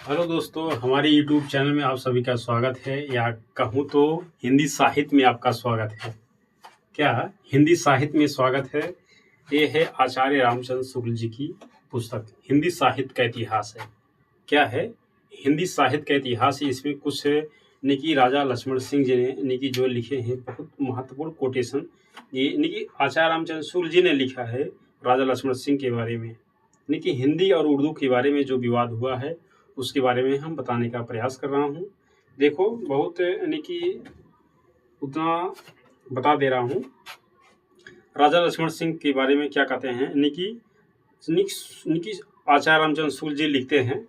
Hello दोस्तों, हमारे YouTube channel में आप सभी का स्वागत है, या कहूँ तो हिंदी साहित्य में आपका स्वागत है। क्या हिंदी साहित्य में स्वागत है? ये है आचार्य रामचंद्र शुक्ल जी की पुस्तक हिंदी साहित्य का इतिहास है। क्या है? हिंदी साहित्य का इतिहास। इसमें कुछ निकी राजा लक्ष्मण सिंह जी ने निकी जो लिखे हैं बहुत महत्वपूर्ण कोटेशन। ये निकी आचार्य रामचंद्र शुक्ल जी ने लिखा है राजा लक्ष्मण सिंह के बारे में। निकी हिंदी और उर्दू के बारे में जो विवाद हुआ है उसके बारे में हम बताने का प्रयास कर रहा हूँ। देखो, बहुत यानी कि उतना बता दे रहा हूँ। राजा लक्ष्मण सिंह के बारे में क्या कहते हैं? निकी आचार्य रामचंद्र शुक्ल जी लिखते हैं,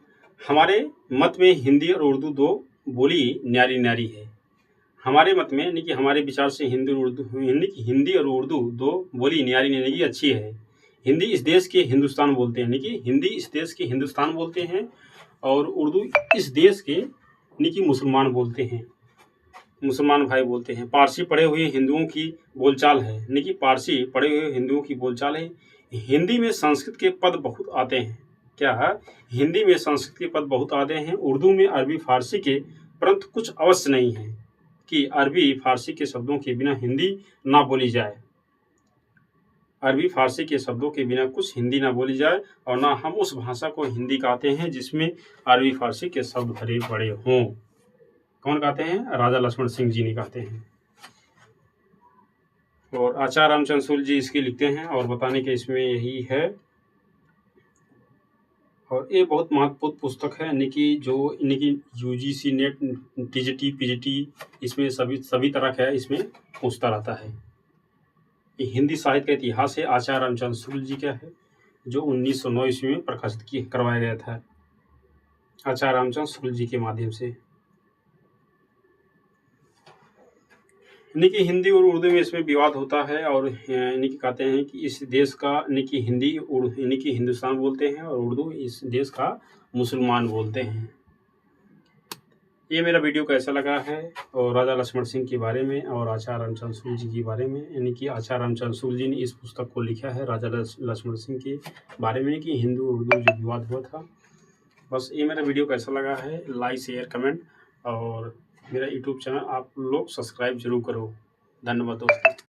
हमारे मत में हिंदी और उर्दू दो बोली न्यारी न्यारी है। हमारे मत में यानी कि हमारे विचार से हिंदी और उर्दू दो बोली न्यारी न्यारी अच्छी है। हिंदी इस देश के हिंदुस्तान बोलते हैं, यानी कि हिंदी इस देश के हिंदुस्तान बोलते हैं और उर्दू इस देश के यानी कि मुसलमान बोलते हैं, मुसलमान भाई बोलते हैं। पारसी पढ़े हुए हिंदुओं की बोलचाल है, यानी कि पारसी पढ़े हुए हिंदुओं की बोलचाल है। हिंदी में संस्कृत के पद बहुत आते हैं। क्या है? हिंदी में संस्कृत के पद बहुत आते हैं। उर्दू में अरबी फारसी के, परंतु कुछ अवश्य नहीं है कि अरबी फारसी के शब्दों के बिना हिंदी ना बोली जाए। अरबी फारसी के शब्दों के बिना कुछ हिंदी ना बोली जाए और ना हम उस भाषा को हिंदी कहते हैं जिसमें अरबी फारसी के शब्द भरे पड़े हों। कौन कहते हैं? राजा लक्ष्मण सिंह जी ने कहते हैं। और आचार्य रामचंद्र शुक्ल जी इसके लिखते हैं और बताने के इसमें यही है। और ये बहुत महत्वपूर्ण पुस्तक है, यानी कि जो यानी कि यूजीसी नेट, टीजीटी, पीजीटी, इसमें सभी तरह का इसमें पूछता रहता है। ये हिंदी साहित्य का इतिहास है, आचार्य रामचंद्र शुक्ल जी का है, जो 1909 ईस्वी में प्रकाशित करवाया गया था आचार्य रामचंद्र शुक्ल जी के माध्यम से। यानी कि हिंदी और उर्दू में इसमें विवाद होता है और यानी कि कहते हैं कि इस देश का यानी कि हिंदी यानी कि हिंदुस्तान बोलते हैं और उर्दू इस देश का मुसलमान बोलते हैं। ये मेरा वीडियो कैसा लगा है और राजा लक्ष्मण सिंह के बारे में और आचार्य रामचंद्र शुक्ल जी के बारे में, यानी कि आचार्य रामचंद्र शुक्ल जी ने इस पुस्तक को लिखा है राजा लक्ष्मण सिंह के बारे में कि हिंदू उर्दू जो विवाद हुआ था। बस ये मेरा वीडियो कैसा लगा है, लाइक शेयर कमेंट और मेरा यूट्यूब चैनल आप लोग सब्सक्राइब जरूर करो। धन्यवाद दोस्तों।